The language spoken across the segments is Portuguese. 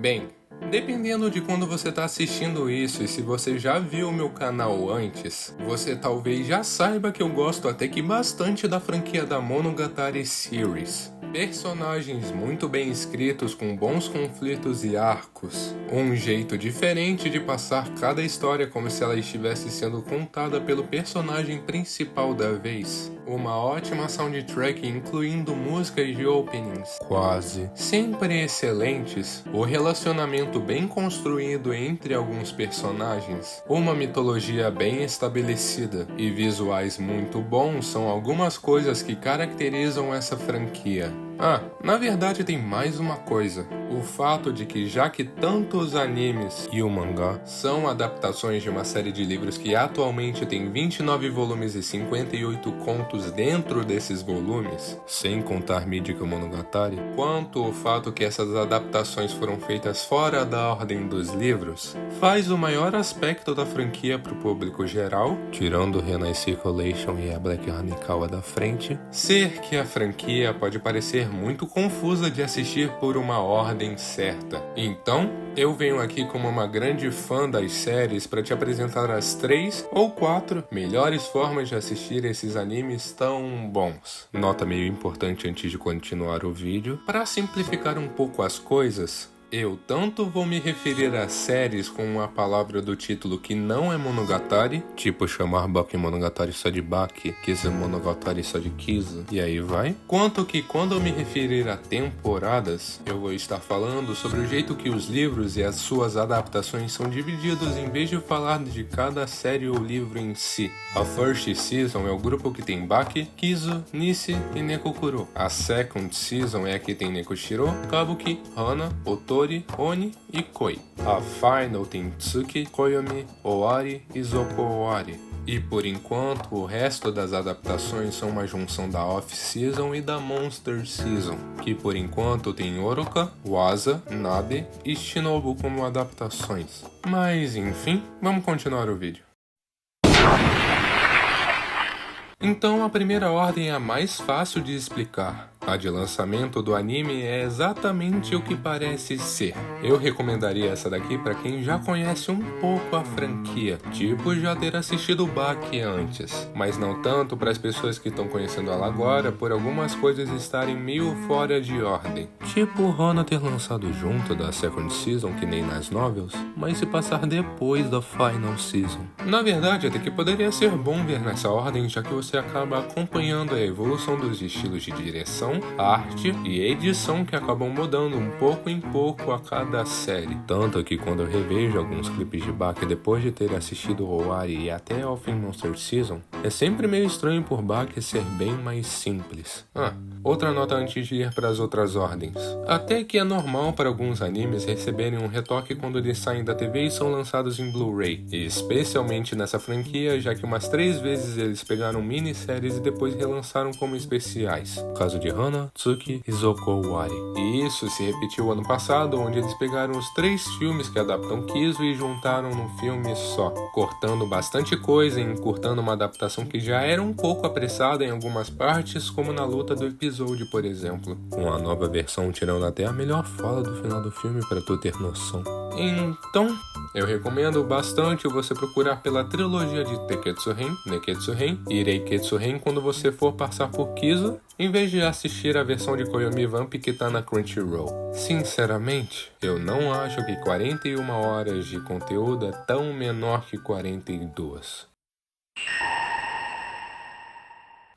Bem, dependendo de quando você está assistindo isso e se você já viu o meu canal antes, você talvez já saiba que eu gosto até que bastante da franquia da Monogatari Series. Personagens muito bem escritos com bons conflitos e arcos, um jeito diferente de passar cada história como se ela estivesse sendo contada pelo personagem principal da vez, uma ótima soundtrack incluindo músicas de openings quase sempre excelentes, o relacionamento bem construído entre alguns personagens, uma mitologia bem estabelecida e visuais muito bons são algumas coisas que caracterizam essa franquia. Na verdade tem mais uma coisa. O fato de que já que tanto os animes e o mangá são adaptações de uma série de livros que atualmente tem 29 volumes e 58 contos dentro desses volumes, sem contar Mídica Monogatari, quanto o fato que essas adaptações foram feitas fora da ordem dos livros, faz o maior aspecto da franquia para o público geral, tirando o Renai Circulation e a Black Hanekawa da frente, ser que a franquia pode parecer muito confusa de assistir por uma ordem certa. Então, eu venho aqui como uma grande fã das séries para te apresentar as 3 ou 4 melhores formas de assistir esses animes tão bons. Nota meio importante antes de continuar o vídeo, para simplificar um pouco as coisas, eu tanto vou me referir a séries com uma palavra do título que não é Monogatari, tipo chamar Baki Monogatari só de Baki, Kizu Monogatari só de Kizu, e aí vai, quanto que quando eu me referir a temporadas, eu vou estar falando sobre o jeito que os livros e as suas adaptações são divididos em vez de falar de cada série ou livro em si. A First Season é o grupo que tem Baki, Kizu, Nissi e Nekokuro. A Second Season é a que tem Nekoshiro, Kabuki, Hana, Otori, Oni e Koi. A Final tem Tsuki, Koyomi, Owari e Zoko Owari. E por enquanto, o resto das adaptações são uma junção da Off-Season e da Monster Season, que por enquanto tem Oroka, Waza, Nabe e Shinobu como adaptações. Mas enfim, vamos continuar o vídeo. Então a primeira ordem é a mais fácil de explicar. A de lançamento do anime é exatamente o que parece ser. Eu recomendaria essa daqui para quem já conhece um pouco a franquia, tipo já ter assistido Baki antes, mas não tanto para as pessoas que estão conhecendo ela agora por algumas coisas estarem meio fora de ordem. Tipo Hana ter lançado junto da Second Season, que nem nas novels, mas se passar depois da Final Season. Na verdade, até que poderia ser bom ver nessa ordem, já que você acaba acompanhando a evolução dos estilos de direção, arte e edição que acabam mudando um pouco em pouco a cada série. Tanto que quando eu revejo alguns clipes de Baki depois de ter assistido Owari e até ao fim Monster Season, é sempre meio estranho por Baki ser bem mais simples. Outra nota antes de ir para as outras ordens. Até que é normal para alguns animes receberem um retoque quando eles saem da TV e são lançados em Blu-ray, e especialmente nessa franquia, já que umas 3 vezes eles pegaram minisséries e depois relançaram como especiais. No caso de Hana, Tsuki e Zoko Owari. E isso se repetiu ano passado, onde eles pegaram os 3 filmes que adaptam Kizu e juntaram num filme só, cortando bastante coisa e encurtando uma adaptação que já era um pouco apressada em algumas partes, como na luta do episódio, por exemplo. Com a nova versão tirando até a melhor fala do final do filme para tu ter noção. Então, eu recomendo bastante você procurar pela trilogia de Teketsu-Ren, Neketsu-Ren e Reiketsu-Ren quando você for passar por Kizu, em vez de assistir a versão de Koyomi Vamp que tá na Crunchyroll. Sinceramente, eu não acho que 41 horas de conteúdo é tão menor que 42.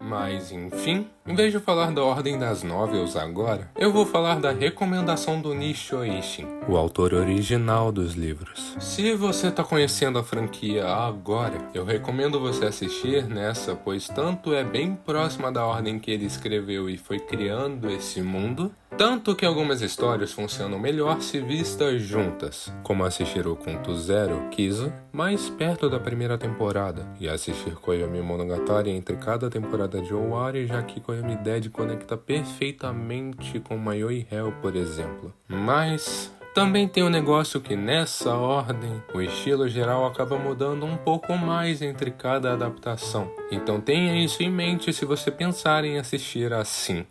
Mas enfim, em vez de falar da ordem das novels agora, eu vou falar da recomendação do Nissho Ishin, o autor original dos livros. Se você tá conhecendo a franquia agora, eu recomendo você assistir nessa, pois tanto é bem próxima da ordem que ele escreveu e foi criando esse mundo, tanto que algumas histórias funcionam melhor se vistas juntas, como assistir o Conto Zero, Kizu, mais perto da primeira temporada, e assistir Koyomi Monogatari entre cada temporada de Owari, já que Koyomi Dead conecta perfeitamente com Mayoi Hell, por exemplo. Mas também tem um negócio que nessa ordem, o estilo geral acaba mudando um pouco mais entre cada adaptação. Então tenha isso em mente se você pensar em assistir assim.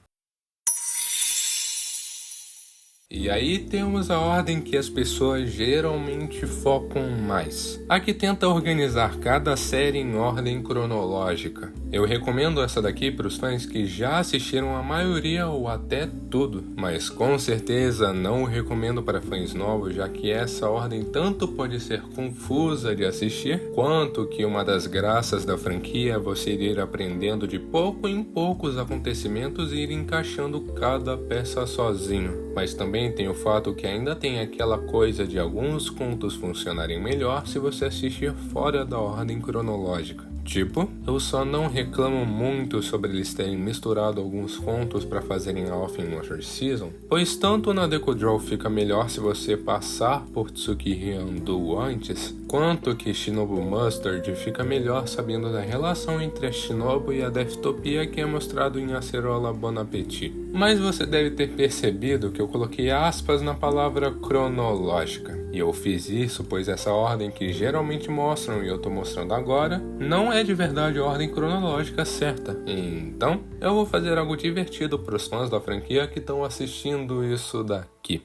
E aí temos a ordem que as pessoas geralmente focam mais, a que tenta organizar cada série em ordem cronológica. Eu recomendo essa daqui para os fãs que já assistiram a maioria ou até tudo, mas com certeza não recomendo para fãs novos, já que essa ordem tanto pode ser confusa de assistir, quanto que uma das graças da franquia é você ir aprendendo de pouco em pouco os acontecimentos e ir encaixando cada peça sozinho. Mas também tem o fato que ainda tem aquela coisa de alguns contos funcionarem melhor se você assistir fora da ordem cronológica. Tipo, eu só não reclamo muito sobre eles terem misturado alguns contos para fazerem a Off-Water Season, pois tanto na Deku Draw fica melhor se você passar por Tsukihando antes, quanto que Shinobu Mustard fica melhor sabendo da relação entre a Shinobu e a Deftopia que é mostrado em Acerola Bon Appetit. Mas você deve ter percebido que eu coloquei aspas na palavra cronológica. E eu fiz isso pois essa ordem que geralmente mostram e eu tô mostrando agora não é de verdade a ordem cronológica certa. Então eu vou fazer algo divertido para os fãs da franquia que estão assistindo isso daqui.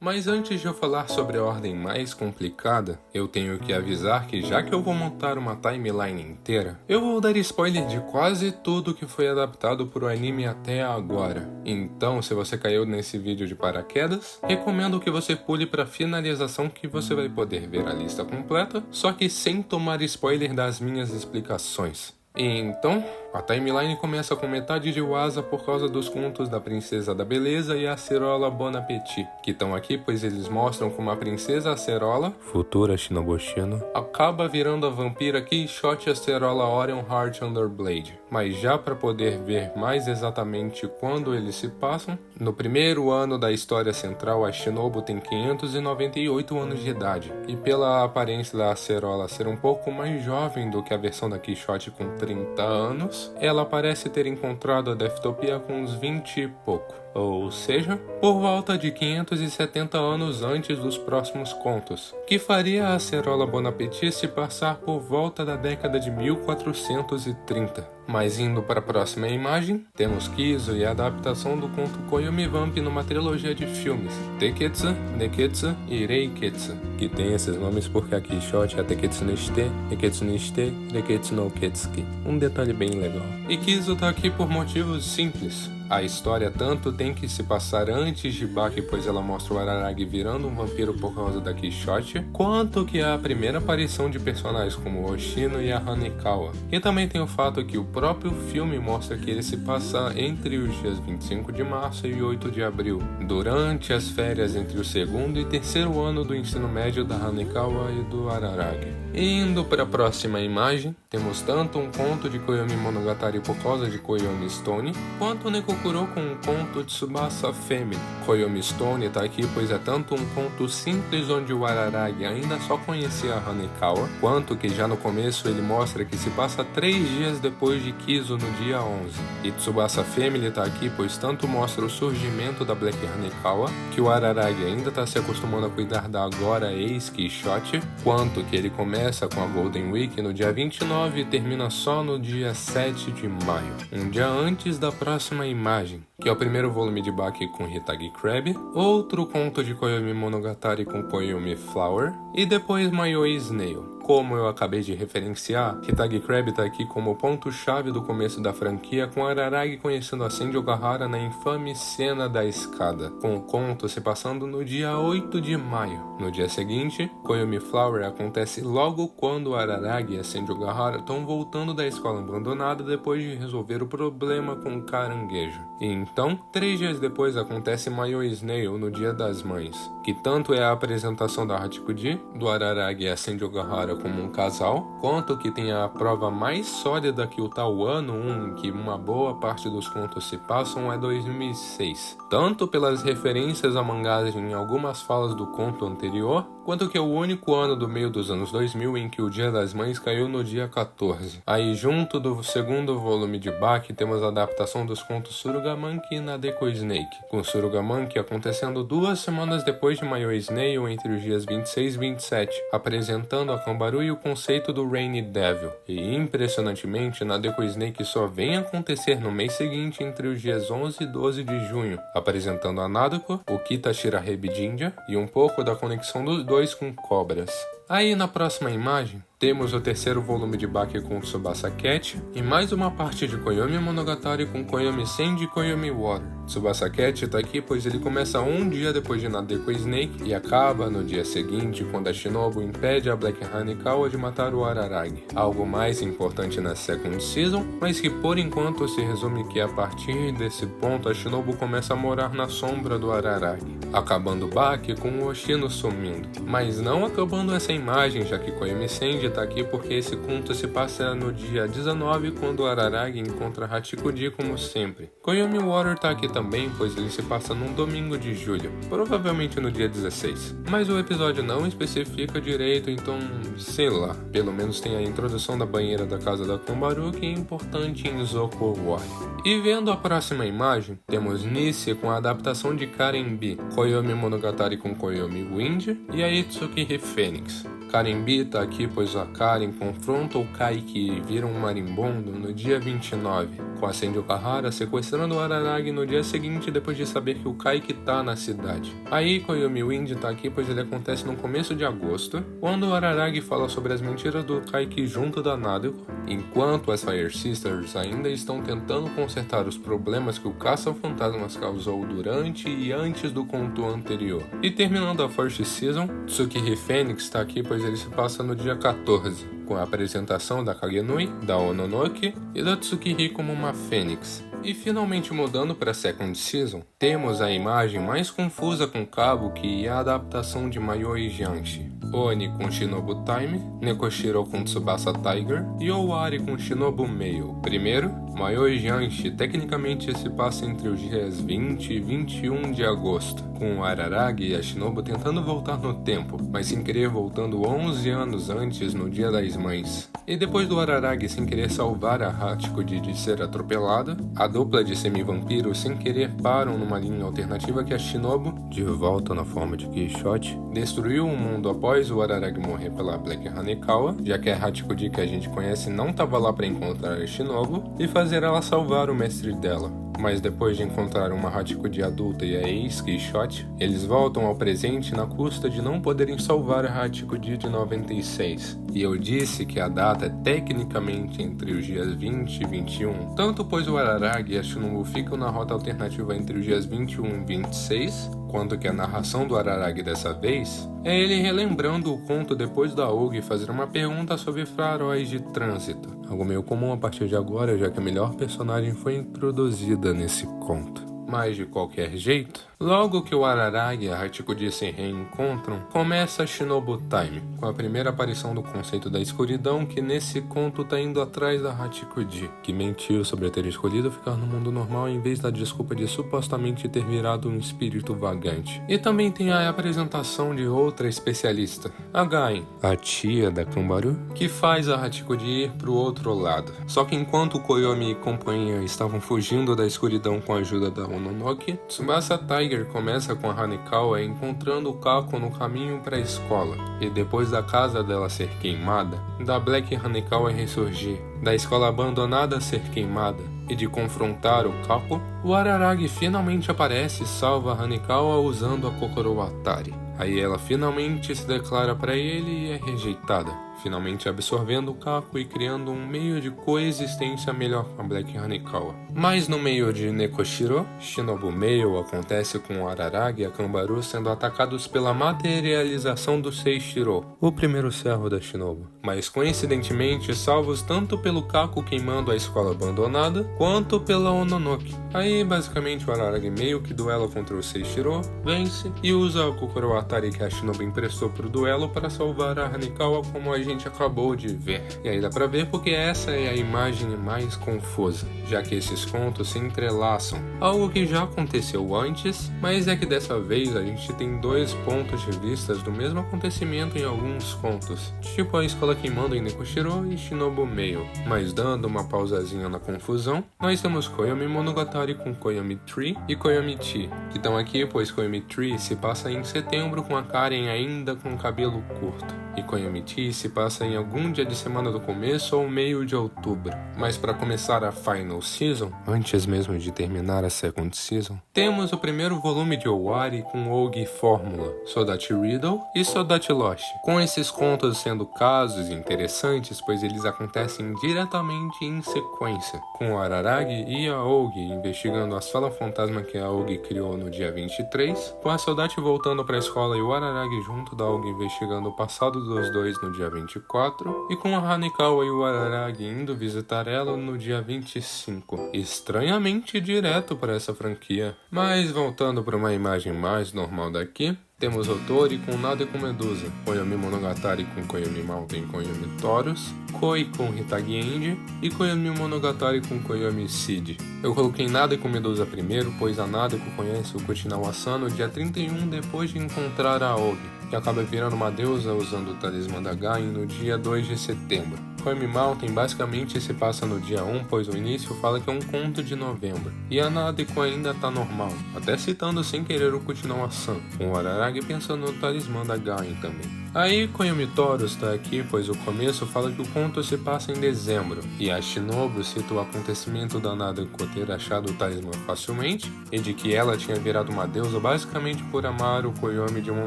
Mas antes de eu falar sobre a ordem mais complicada, eu tenho que avisar que já que eu vou montar uma timeline inteira, eu vou dar spoiler de quase tudo que foi adaptado para o anime até agora. Então, se você caiu nesse vídeo de paraquedas, recomendo que você pule para a finalização que você vai poder ver a lista completa, só que sem tomar spoiler das minhas explicações. Então, a timeline começa com metade de Wasa por causa dos contos da Princesa da Beleza e a Acerola Bon Appetit, que estão aqui pois eles mostram como a Princesa Acerola, futura Shinobu Shino, acaba virando a vampira Quixote Acerola Orion Heart Underblade. Mas já para poder ver mais exatamente quando eles se passam, no primeiro ano da história central a Shinobu tem 598 anos de idade, e pela aparência da Acerola ser um pouco mais jovem do que a versão da Quixote com 30 anos, ela parece ter encontrado a Deftopia com uns 20 e pouco, ou seja, por volta de 570 anos antes dos próximos contos, que faria a Acerola Bon Appetit se passar por volta da década de 1430. Mas indo para a próxima imagem, temos Kizu e a adaptação do conto Koyomi Vamp numa trilogia de filmes, Teketsu, Neketsu e Reiketsu, que tem esses nomes porque a Quixote é Teketsu no Shite, Neketsu no Shite, Reiketsu no Ketsuki. Um detalhe bem legal. E Kizu tá aqui por motivos simples. A história tanto tem que se passar antes de Baki, pois ela mostra o Araragi virando um vampiro por causa da Quixote, quanto que a primeira aparição de personagens como o Oshino e a Hanekawa. E também tem o fato que o próprio filme mostra que ele se passa entre os dias 25 de março e 8 de abril, durante as férias entre o segundo e terceiro ano do ensino médio da Hanekawa e do Araragi. E indo para a próxima imagem, temos tanto um conto de Koyomi Monogatari por causa de Koyomi Stone, quanto Nekokuro com um conto de Tsubasa Family. Koyomi Stone tá aqui pois é tanto um conto simples onde o Araragi ainda só conhecia a Hanekawa, quanto que já no começo ele mostra que se passa 3 dias depois de Kizu no dia 11. E Tsubasa Family tá aqui pois tanto mostra o surgimento da Black Hanekawa, que o Araragi ainda tá se acostumando a cuidar da agora ex-Quixote, quanto que ele começa com a Golden Week no dia 29 e termina só no dia 7 de maio, um dia antes da próxima imagem, que é o primeiro volume de Baki com Hitagi Crab, outro conto de Koyomi Monogatari com Koyomi Flower, e depois Mayoi Snail. Como eu acabei de referenciar, Hitagi Crab tá aqui como ponto-chave do começo da franquia, com Araragi conhecendo a Senju Ogahara na infame cena da escada, com o conto se passando no dia 8 de maio. No dia seguinte, Koyomi Flower acontece logo quando Araragi e a Senju Ogahara estão voltando da escola abandonada depois de resolver o problema com o caranguejo. E então, 3 dias depois acontece Mayoi Snail no Dia das Mães, que tanto é a apresentação da Hachikuji, do Araragi e a Senju Ogahara como um casal, quanto que tem a prova mais sólida que o tal ano 1, que uma boa parte dos contos se passam, é 2006. Tanto pelas referências a mangás em algumas falas do conto anterior, quanto que é o único ano do meio dos anos 2000 em que o Dia das Mães caiu no dia 14. Aí, junto do segundo volume de Bach, temos a adaptação dos contos Suruga-Monkey e Nadeko Snake, com Suruga-Monkey acontecendo 2 semanas depois de Mayo Snail, entre os dias 26 e 27, apresentando a Kanbaru e o conceito do Rainy Devil. E, impressionantemente, Nadeko Snake só vem acontecer no mês seguinte, entre os dias 11 e 12 de junho, apresentando a Nadeko, o Kita Shirahebi Jinja e um pouco da conexão dos dois com cobras. Aí na próxima imagem, temos o terceiro volume de Bach com Tsubasa Cat e mais uma parte de Koyomi Monogatari com Koyomi Sand e Koyomi Water. Tsubasa Cat tá aqui pois ele começa um dia depois de Nadeko Snake e acaba no dia seguinte quando a Shinobu impede a Black Hanekawa de matar o Araragi. Algo mais importante na second season, mas que por enquanto se resume que a partir desse ponto a Shinobu começa a morar na sombra do Araragi, acabando Bach com o Oshino sumindo. Mas não acabando essa imagem, já que Koyomi Sand tá aqui porque esse conto se passa no dia 19, quando o Araragi encontra Hachikuji como sempre. Koyomi Water tá aqui também, pois ele se passa num domingo de julho, provavelmente no dia 16. Mas o episódio não especifica direito, então sei lá, pelo menos tem a introdução da banheira da casa da Kanbaru, que é importante em Zoko Wari. E vendo a próxima imagem, temos Nisse com a adaptação de Karen B, Koyomi Monogatari com Koyomi Wind e a Itsukiri Phoenix. Karen B tá aqui pois a Karen confronta o Kaiki e vira um marimbondo no dia 29, com a Senju Kahara sequestrando o Araragi no dia seguinte depois de saber que o Kaiki tá na cidade. Aí Koyomi Wind tá aqui pois ele acontece no começo de agosto, quando o Araragi fala sobre as mentiras do Kaiki junto da Nadeko, enquanto as Fire Sisters ainda estão tentando consertar os problemas que o Caça-Fantasmas causou durante e antes do conto anterior. E terminando a First Season, Tsukiri Phoenix tá aqui pois ele se passa no dia 14, com a apresentação da Kagenui, da Ononoke e da Tsukiri como uma fênix. E finalmente mudando para a Second Season, temos a imagem mais confusa com Cabo, que é a adaptação de Mayoi Jianshi. Oni com Shinobu Time, Nekoshiro com Tsubasa Tiger e Owari com Shinobu Mail. Primeiro, Mayoi Jianshi tecnicamente se passa entre os dias 20 e 21 de agosto, com o Araragi e a Shinobu tentando voltar no tempo, mas sem querer voltando 11 anos antes no Dia das Mães. E depois do Araragi sem querer salvar a Hachikuji de ser atropelada, a dupla de semivampiros sem querer param numa linha alternativa que a Shinobu, de volta na forma de Quixote, destruiu o mundo após o Araragi morrer pela Black Hanekawa, já que a Hachikuji que a gente conhece não estava lá para encontrar a Shinobu e fazer ela salvar o mestre dela. Mas depois de encontrar uma Hachikuji adulta e a ex-Quixote, eles voltam ao presente na custa de não poderem salvar a Hachikuji de 96. E eu disse que a data é tecnicamente entre os dias 20 e 21, tanto pois o Araragi e a Shinobu ficam na rota alternativa entre os dias 21 e 26, quanto que a narração do Araragi dessa vez é ele relembrando o conto depois da Ogi fazer uma pergunta sobre faróis de trânsito, algo meio comum a partir de agora, já que a melhor personagem foi introduzida nesse conto. Mas de qualquer jeito, logo que o Araragi e a Hachikuji se reencontram, começa Shinobu Time, com a primeira aparição do conceito da escuridão, que nesse conto tá indo atrás da Hachikuji, que mentiu sobre ter escolhido ficar no mundo normal em vez da desculpa de supostamente ter virado um espírito vagante. E também tem a apresentação de outra especialista, a Gain, a tia da Kanbaru, que faz a Hachikuji ir pro outro lado. Só que enquanto Koyomi e companhia estavam fugindo da escuridão com a ajuda da Ononoke, Tsubasa Tiger começa com a Hanekawa encontrando o Kako no caminho para a escola, e depois da casa dela ser queimada, da Black Hanekawa ressurgir, da escola abandonada ser queimada e de confrontar o Kako, o Araragi finalmente aparece e salva a Hanekawa usando a Kokoro Atari. Aí ela finalmente se declara para ele e é rejeitada, finalmente absorvendo o Kako e criando um meio de coexistência melhor com a Black Hanekawa. Mas no meio de Nekoshiro, Shinobu Mail acontece com o Araragi e a Kanbaru sendo atacados pela materialização do Seishiro, o primeiro servo da Shinobu, mas coincidentemente salvos tanto pelo Kako queimando a escola abandonada, quanto pela Ononoke. Aí basicamente o Araragi meio que duela contra o Seishiro, vence e usa a Kokoro Atari que a Shinobu emprestou pro duelo para salvar a Hanekawa como agente gente acabou de ver. E aí dá pra ver porque essa é a imagem mais confusa, já que esses contos se entrelaçam. Algo que já aconteceu antes, mas é que dessa vez a gente tem dois pontos de vista do mesmo acontecimento em alguns contos, tipo a escola queimando em Nekushiro e Shinobu Mail. Mas dando uma pausazinha na confusão, nós temos Koyomi Monogatari com Koyomi Tree e Koyomi Tea, que estão aqui pois Koyomi Tree se passa em setembro com a Karen ainda com cabelo curto, e Koyomi Tea se passa em algum dia de semana do começo ou meio de outubro. Mas para começar a Final Season, antes mesmo de terminar a Second Season, temos o primeiro volume de Owari com Ougi Fórmula, Sodachi Riddle e Sodachi Lost, com esses contos sendo casos interessantes pois eles acontecem diretamente em sequência, com o Araragi e a Ougi investigando a sala fantasma que a Ougi criou no dia 23, com a Sodachi voltando para a escola e o Araragi junto da Ougi investigando o passado dos dois no dia 24, e com a Hanekawa e o Araragi indo visitar ela no dia 25. Estranhamente direto para essa franquia. Mas voltando para uma imagem mais normal daqui, temos Otori com Nade com Medusa, Koyomi Monogatari com Koyomi Mountain e Koyomi Taurus, Koi com Hitagi End e Koyomi Monogatari com Koyomi Seed. Eu coloquei Nade com Medusa primeiro, pois a Nadeko conhece o Kuchinawa-san no dia 31 depois de encontrar a Ougi, que acaba virando uma deusa usando o talismã da Gain no dia 2 de setembro. Koyomi Mountain basicamente se passa no dia 1, pois o início fala que é um conto de novembro, e a Nadeko ainda tá normal, até citando sem querer o Kuchinawa-san, com o Araragi pensando no talismã da Gain também. Aí Koyomi Taurus tá aqui, pois o começo fala que o conto se passa em dezembro, e a Shinobu cita o acontecimento da Nadeko ter achado o talismã facilmente, e de que ela tinha virado uma deusa basicamente por amar o Koyomi de uma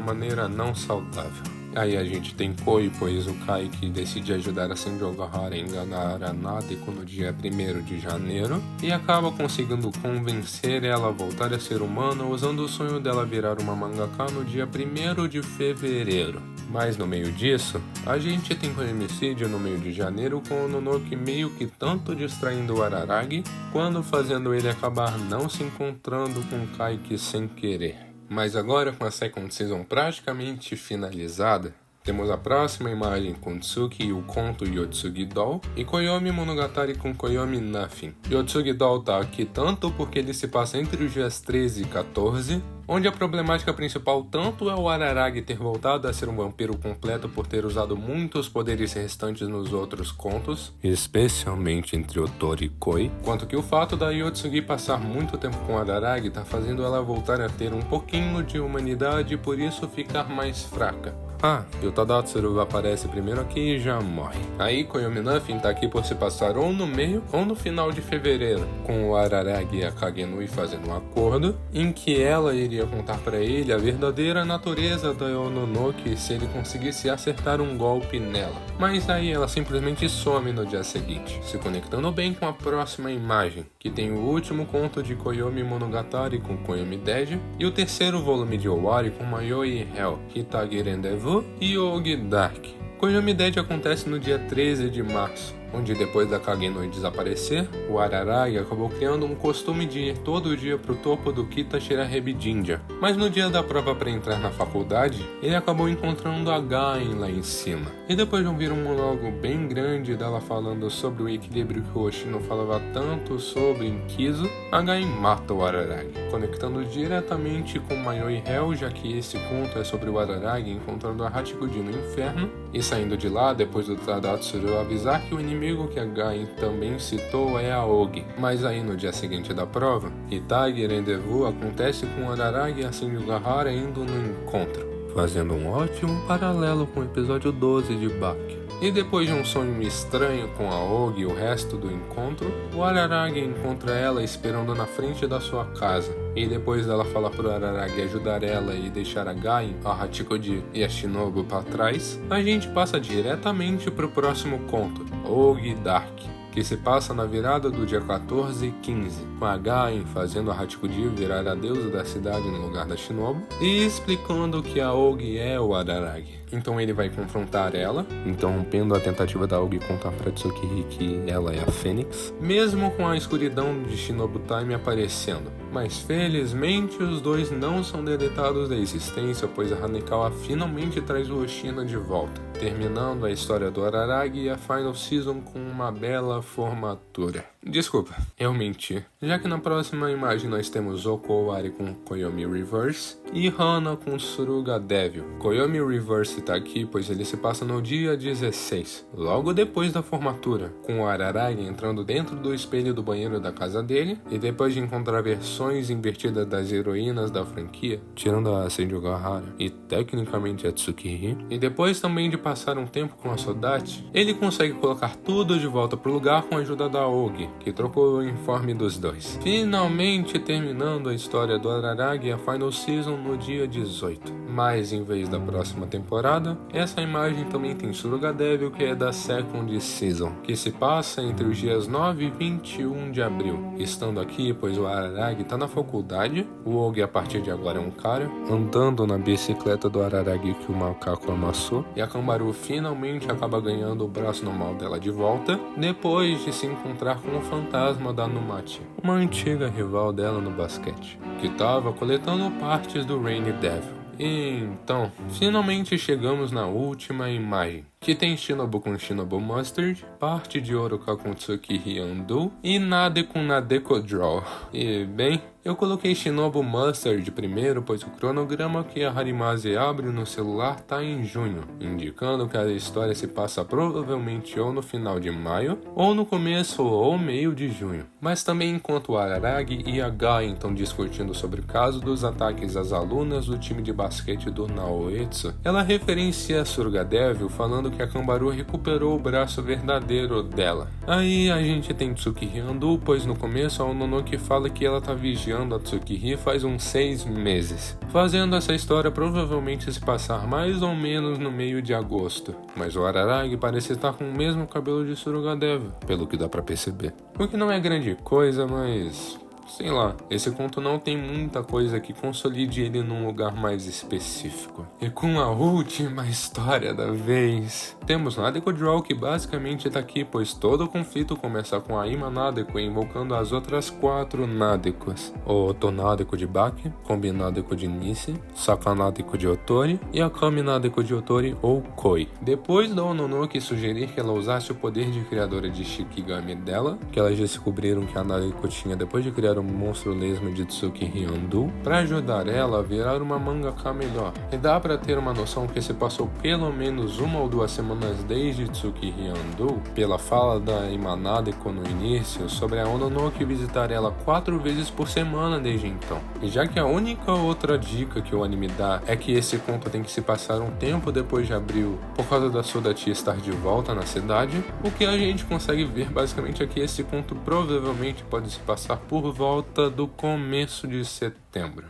maneira não saudável. Aí a gente tem Koi, pois o Kai que decide ajudar a Senju Ogahara a enganar a Nadeko no dia 1º de janeiro e acaba conseguindo convencer ela a voltar a ser humana usando o sonho dela virar uma mangaka no dia 1º de fevereiro. Mas no meio disso, a gente tem Koyomi Seed no meio de janeiro com o Nonoki meio que tanto distraindo o Araragi, quando fazendo ele acabar não se encontrando com Kaiki sem querer. Mas agora, com a Second Season praticamente finalizada, temos a próxima imagem com Tsuki e o conto Yotsugi Doll, e Koyomi Monogatari com Koyomi Nothing. Yotsugi Doll tá aqui tanto porque ele se passa entre os dias 13 e 14, onde a problemática principal tanto é o Araragi ter voltado a ser um vampiro completo por ter usado muitos poderes restantes nos outros contos, especialmente entre Otori e Koi, quanto que o fato da Yotsugi passar muito tempo com o Araragi tá fazendo ela voltar a ter um pouquinho de humanidade e por isso ficar mais fraca. Ah, e o Tadatsuru aparece primeiro aqui e já morre. Aí Koyomi Nothing tá aqui por se passar ou no meio ou no final de fevereiro, com o Araragi e a Kagenui fazendo um acordo em que ela iria contar para ele a verdadeira natureza da Ononoki se ele conseguisse acertar um golpe nela. Mas aí ela simplesmente some no dia seguinte, se conectando bem com a próxima imagem, que tem o último conto de Koyomi Monogatari com Koyomi Deji e o terceiro volume de Owari com Mayoi Hell, Hitagi Rendezvous e Ougi Dark. Koyomi Dead acontece no dia 13 de março, onde depois da Kagenoi desaparecer, o Araragi acabou criando um costume de ir todo dia pro topo do Kitashirahebi Jinja. Mas no dia da prova para entrar na faculdade, ele acabou encontrando a Gain lá em cima. E depois de ouvir um monólogo bem grande dela falando sobre o equilíbrio que o Oshino falava tanto sobre em Kizu, a Gain mata o Araragi, conectando diretamente com Mayoi Hell, já que esse conto é sobre o Araragi encontrando a Hachikuji no inferno, e saindo de lá depois do Tadatsuru avisar que o inimigo que a Gain também citou é a Ougi. Mas aí no dia seguinte da prova, Hitagi Rendezvous acontece com o Araragi e a Senju Ogahara indo no encontro, fazendo um ótimo paralelo com o episódio 12 de Baki. E depois de um sonho estranho com a Ougi e o resto do encontro, o Araragi encontra ela esperando na frente da sua casa. E depois dela falar pro Araragi ajudar ela e deixar a Gain, a Hachikoji e a Shinobu para trás, a gente passa diretamente pro próximo conto, Ougi Dark, que se passa na virada do dia 14 e 15, com a Gain fazendo a Hachikuji virar a deusa da cidade no lugar da Shinobu, e explicando que a Ougi é o Araragi. Então ele vai confrontar ela, interrompendo a tentativa da Ougi contar pra Tsukiri que ela é a Fênix, mesmo com a escuridão de Shinobu Time aparecendo. Mas felizmente os dois não são deletados da existência, pois a Hanekawa finalmente traz o Oshina de volta, terminando a história do Araragi e a Final Season com uma bela formatura. Desculpa, eu menti. Já que na próxima imagem nós temos Oko Owari com Koyomi Reverse e Hana com Suruga Devil. Koyomi Reverse tá aqui pois ele se passa no dia 16, logo depois da formatura, com o Araragi entrando dentro do espelho do banheiro da casa dele e depois de encontrar versões invertidas das heroínas da franquia, tirando a Senju Gahara e tecnicamente a Tsukiri, e depois também de passar um tempo com a Sodachi, ele consegue colocar tudo de volta pro lugar com a ajuda da Ogi, que trocou o uniforme dos dois. Finalmente terminando a história do Araragi e a Final Season no dia 18. Mas em vez da próxima temporada, essa imagem também tem Suruga Devil, que é da Second Season, que se passa entre os dias 9 e 21 de abril. Estando aqui, pois o Araragi tá na faculdade, o Ogi a partir de agora é um cara, andando na bicicleta do Araragi que o macaco amassou, e a Kanbaru finalmente acaba ganhando o braço normal dela de volta, depois de se encontrar com o fantasma da Numachi, uma antiga rival dela no basquete, que estava coletando partes do Rainy Devil. E então, finalmente chegamos na última imagem, que tem Shinobu com Shinobu Mustard, parte de Oroka com Tsukiri Ando e Nade com Nadeko Draw. E bem, eu coloquei Shinobu Mustard primeiro, pois o cronograma que a Harimase abre no celular tá em junho, indicando que a história se passa provavelmente ou no final de maio, ou no começo ou meio de junho. Mas também enquanto o Araragi e a Gai estão discutindo sobre o caso dos ataques às alunas do time de basquete do Naoetsu, ela referencia a Suruga Devil falando que a Kanbaru recuperou o braço verdadeiro dela. Aí a gente tem Tsukiri Ando, pois no começo a Ononoki fala que ela tá vigiando a Tsukiri faz uns 6 meses, fazendo essa história provavelmente se passar mais ou menos no meio de agosto. Mas o Araragi parece estar com o mesmo cabelo de Suruga Devil, pelo que dá pra perceber. O que não é grande coisa, mas sei lá, esse conto não tem muita coisa que consolide ele num lugar mais específico. E com a última história da vez, temos Nadeko Draw, que basicamente tá aqui, pois todo o conflito começa com a Ima Nadeko invocando as outras 4 Nadekos: o Oto Nadeko de Baki, Kombi Nadeko de Nisi, Saka Nadeko de Otori e a Kami Nadeko de Otori ou Koi. Depois da Ononoki sugerir que ela usasse o poder de criadora de Shikigami dela, que elas descobriram que a Nadeko tinha depois de criar o monstro lesma de Tsukiri Ando, para ajudar ela a virar uma mangaka melhor. E dá pra ter uma noção que se passou pelo menos 1 ou 2 semanas desde Tsukiri Ando, pela fala da Ima Nadeko no início, sobre a Ononoki visitar ela 4 vezes por semana desde então. E já que a única outra dica que o anime dá é que esse conto tem que se passar um tempo depois de abril, por causa da Sodachi estar de volta na cidade, o que a gente consegue ver basicamente é que esse conto provavelmente pode se passar por volta do começo de setembro.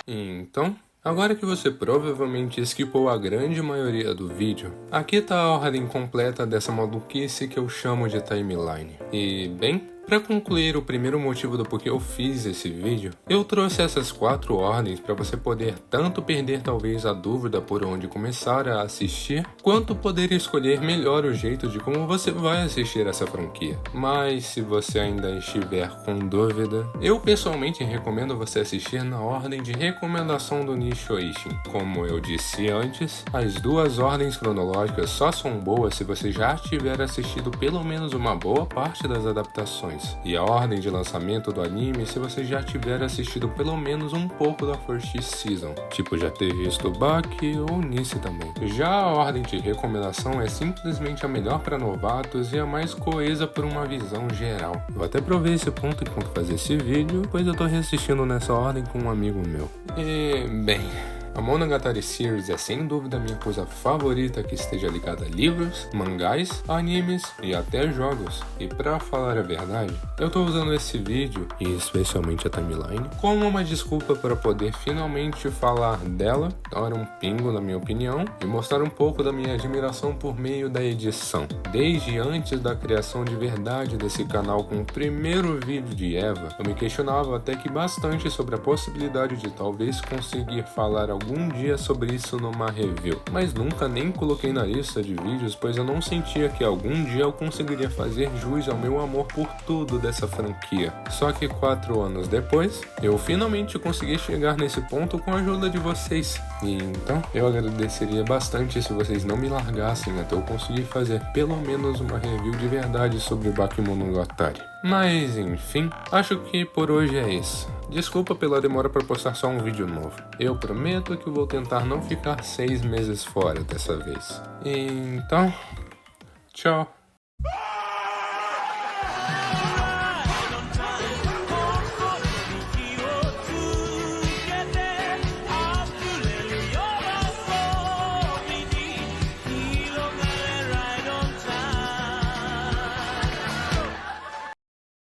Então, agora que você provavelmente esquipou a grande maioria do vídeo, aqui tá a ordem completa dessa maluquice que eu chamo de timeline. E bem, para concluir o primeiro motivo do porquê eu fiz esse vídeo, eu trouxe essas 4 ordens para você poder tanto perder talvez a dúvida por onde começar a assistir, quanto poder escolher melhor o jeito de como você vai assistir essa franquia. Mas se você ainda estiver com dúvida, eu pessoalmente recomendo você assistir na ordem de recomendação do Nishoishin. Como eu disse antes, as 2 ordens cronológicas só são boas se você já tiver assistido pelo menos uma boa parte das adaptações. E a ordem de lançamento do anime se você já tiver assistido pelo menos um pouco da First Season, tipo já ter visto Baki ou Nisi também. Já a ordem de recomendação é simplesmente a melhor para novatos e a mais coesa por uma visão geral. Eu até provei esse ponto enquanto fazia esse vídeo, pois eu tô reassistindo nessa ordem com um amigo meu. E bem, a Monogatari Series é sem dúvida a minha coisa favorita que esteja ligada a livros, mangás, animes e até jogos. E pra falar a verdade, eu tô usando esse vídeo, e especialmente a timeline, como uma desculpa para poder finalmente falar dela, dar um pingo na minha opinião, e mostrar um pouco da minha admiração por meio da edição. Desde antes da criação de verdade desse canal com o primeiro vídeo de Eva, eu me questionava até que bastante sobre a possibilidade de talvez conseguir falar algum dia sobre isso numa review, mas nunca nem coloquei na lista de vídeos, pois eu não sentia que algum dia eu conseguiria fazer jus ao meu amor por tudo dessa franquia. Só que 4 anos depois, eu finalmente consegui chegar nesse ponto com a ajuda de vocês. E então, eu agradeceria bastante se vocês não me largassem até eu conseguir fazer pelo menos uma review de verdade sobre Bakemonogatari. Mas enfim, acho que por hoje é isso. Desculpa pela demora para postar só um vídeo novo. Eu prometo que vou tentar não ficar 6 meses fora dessa vez. Então, tchau.